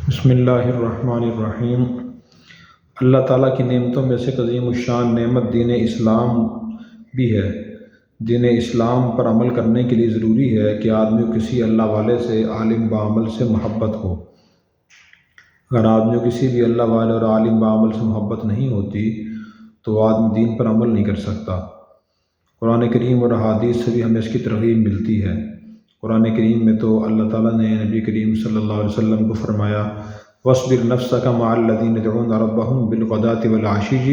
بسم اللہ الرحمن الرحیم۔ اللہ تعالیٰ کی نعمتوں میں سے عظیم الشان نعمت دین اسلام بھی ہے۔ دین اسلام پر عمل کرنے کے لیے ضروری ہے کہ آدمی کو کسی اللہ والے سے، عالم بعمل سے محبت ہو۔ اگر آدمی کو کسی بھی اللہ والے اور عالم بعمل سے محبت نہیں ہوتی تو وہ آدمی دین پر عمل نہیں کر سکتا۔ قرآن کریم اور احادیث سے بھی ہمیں اس کی ترغیب ملتی ہے۔ قرآن کریم میں تو اللہ تعالیٰ نے نبی کریم صلی اللہ علیہ وسلم کو فرمایا وَاصْبِرْ نَفْسَكَ مَعَ الَّذِينَ يَدْعُونَ رَبَّهُمْ بِالْغَدَاةِ وَالْعَشِيِّ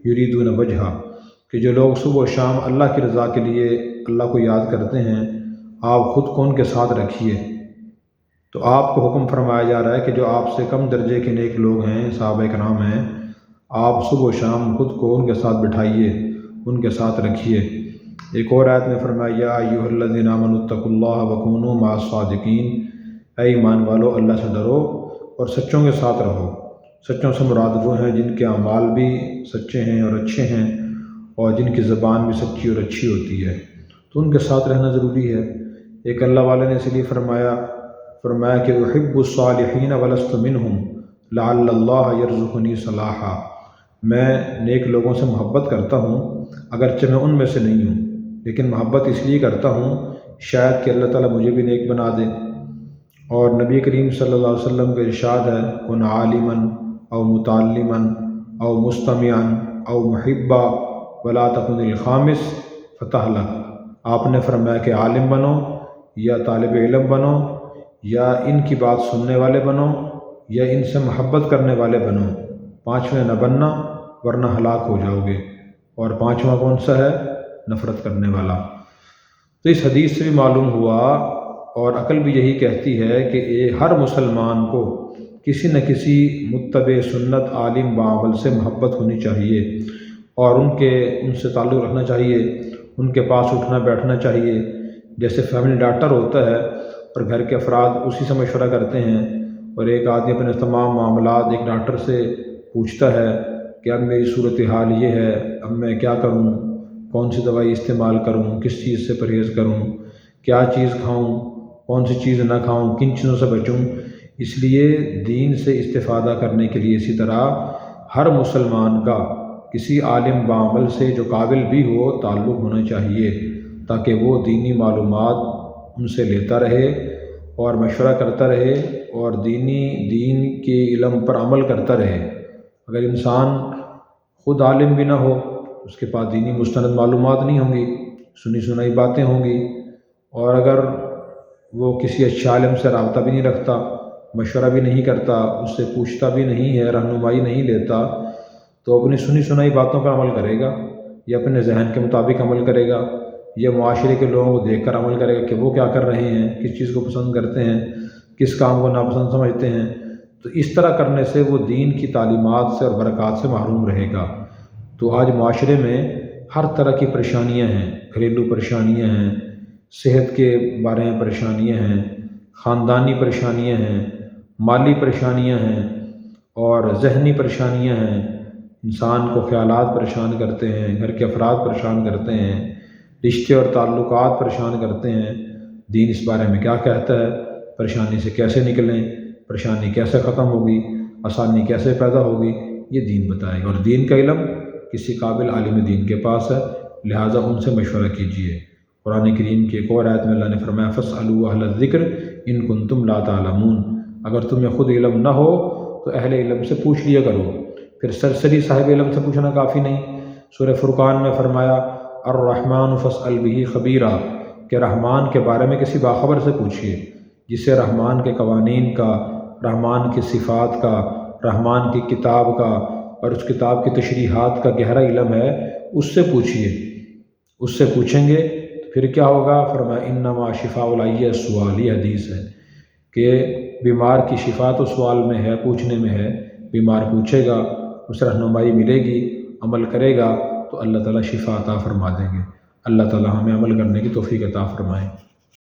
يُرِيدُونَ وَجْهَهُ کہ جو لوگ صبح و شام اللہ کی رضا کے لیے اللہ کو یاد کرتے ہیں، آپ خود کو ان کے ساتھ رکھیے۔ تو آپ کو حکم فرمایا جا رہا ہے کہ جو آپ سے کم درجے کے نیک لوگ ہیں، صحابہ کرام ہیں، آپ صبح و شام خود کو ان کے ساتھ بٹھائیے، ان کے ساتھ رکھیے۔ ایک اور آیت میں فرمایا یا ایھا الذین آمنوا اتقوا اللہ وکونوا مع الصادقین، اے ایمان والو اللہ سے ڈرو اور سچوں کے ساتھ رہو۔ سچوں سے مراد وہ ہیں جن کے اعمال بھی سچے ہیں اور اچھے ہیں، اور جن کی زبان بھی سچی اور اچھی ہوتی ہے، تو ان کے ساتھ رہنا ضروری ہے۔ ایک اللہ والے نے اس لیے فرمایا کہ احب الصالحین ولست منہم لعل اللہ یرزقنی صلاحا، میں نیک لوگوں سے محبت کرتا ہوں اگرچہ میں ان میں سے نہیں ہوں، لیکن محبت اس لیے کرتا ہوں شاید کہ اللہ تعالیٰ مجھے بھی نیک بنا دے۔ اور نبی کریم صلی اللہ علیہ وسلم کا ارشاد ہے کن عالما او متعلما او مستمعا او محبا ولا تکن الخامس فتہلک۔ آپ نے فرمایا کہ عالم بنو یا طالب علم بنو یا ان کی بات سننے والے بنو یا ان سے محبت کرنے والے بنو، پانچویں نہ بننا ورنہ ہلاک ہو جاؤ گے۔ اور پانچواں کون سا ہے؟ نفرت کرنے والا۔ تو اس حدیث سے بھی معلوم ہوا اور عقل بھی یہی کہتی ہے کہ ہر مسلمان کو کسی نہ کسی متبع سنت عالم بعمل سے محبت ہونی چاہیے، اور ان سے تعلق رکھنا چاہیے، ان کے پاس اٹھنا بیٹھنا چاہیے۔ جیسے فیملی ڈاکٹر ہوتا ہے اور گھر کے افراد اسی سے مشورہ کرتے ہیں، اور ایک آدمی اپنے تمام معاملات ایک ڈاکٹر سے پوچھتا ہے کہ اب میری صورتحال یہ ہے، اب میں کیا کروں، کون سی دوائی استعمال کروں، کس چیز سے پرہیز کروں، کیا چیز کھاؤں، کون سی چیز نہ کھاؤں، کن چیزوں سے بچوں۔ اس لیے دین سے استفادہ کرنے کے لیے اسی طرح ہر مسلمان کا کسی عالم بعمل سے جو قابل بھی ہو تعلق ہونا چاہیے، تاکہ وہ دینی معلومات ان سے لیتا رہے اور مشورہ کرتا رہے اور دین کے علم پر عمل کرتا رہے۔ اگر انسان خود عالم بھی نہ ہو، اس کے پاس دینی مستند معلومات نہیں ہوں گی، سنی سنائی باتیں ہوں گی، اور اگر وہ کسی اچھے عالم سے رابطہ بھی نہیں رکھتا، مشورہ بھی نہیں کرتا، اس سے پوچھتا بھی نہیں ہے، رہنمائی نہیں لیتا، تو اپنی سنی سنائی باتوں پر عمل کرے گا یا اپنے ذہن کے مطابق عمل کرے گا، یا معاشرے کے لوگوں کو دیکھ کر عمل کرے گا کہ وہ کیا کر رہے ہیں، کس چیز کو پسند کرتے ہیں، کس کام کو ناپسند سمجھتے ہیں۔ تو اس طرح کرنے سے وہ دین کی تعلیمات سے اور برکات سے محروم رہے گا۔ تو آج معاشرے میں ہر طرح کی پریشانیاں ہیں، گھریلو پریشانیاں ہیں، صحت کے بارے میں پریشانیاں ہیں، خاندانی پریشانیاں ہیں، مالی پریشانیاں ہیں، اور ذہنی پریشانیاں ہیں۔ انسان کو خیالات پریشان کرتے ہیں، گھر کے افراد پریشان کرتے ہیں، رشتے اور تعلقات پریشان کرتے ہیں۔ دین اس بارے میں کیا کہتا ہے؟ پریشانی سے کیسے نکلیں، پریشانی کیسے ختم ہوگی، آسانی کیسے پیدا ہوگی، یہ دین بتائے گا۔ اور دین کا علم کسی قابل عالم دین کے پاس ہے، لہٰذا ان سے مشورہ کیجیے۔ قرآن کریم کی ایک اور آیت میں اللہ نے فرمایا فاسألوا اہل الذکر ان کنتم لا تعلمون، اگر تمہیں خود علم نہ ہو تو اہل علم سے پوچھ لیا کرو۔ پھر سرسری صاحب علم سے پوچھنا کافی نہیں۔ سورہ فرقان میں فرمایا الرحمن فاسأل بہ خبیرا، کہ رحمان کے بارے میں کسی باخبر سے پوچھیے، جسے رحمان کے قوانین کا، رحمان کی صفات کا، رحمان کی کتاب کا اور اس کتاب کی تشریحات کا گہرا علم ہے، اس سے پوچھیے۔ اس سے پوچھیں گے تو پھر کیا ہوگا؟ فرمایا انما شفاء العی السؤال، یہ حدیث ہے کہ بیمار کی شفا تو سوال میں ہے، پوچھنے میں ہے۔ بیمار پوچھے گا، اسے رہنمائی ملے گی، عمل کرے گا تو اللہ تعالیٰ شفا عطا فرما دیں گے۔ اللہ تعالیٰ ہمیں عمل کرنے کی توفیق عطا فرمائے۔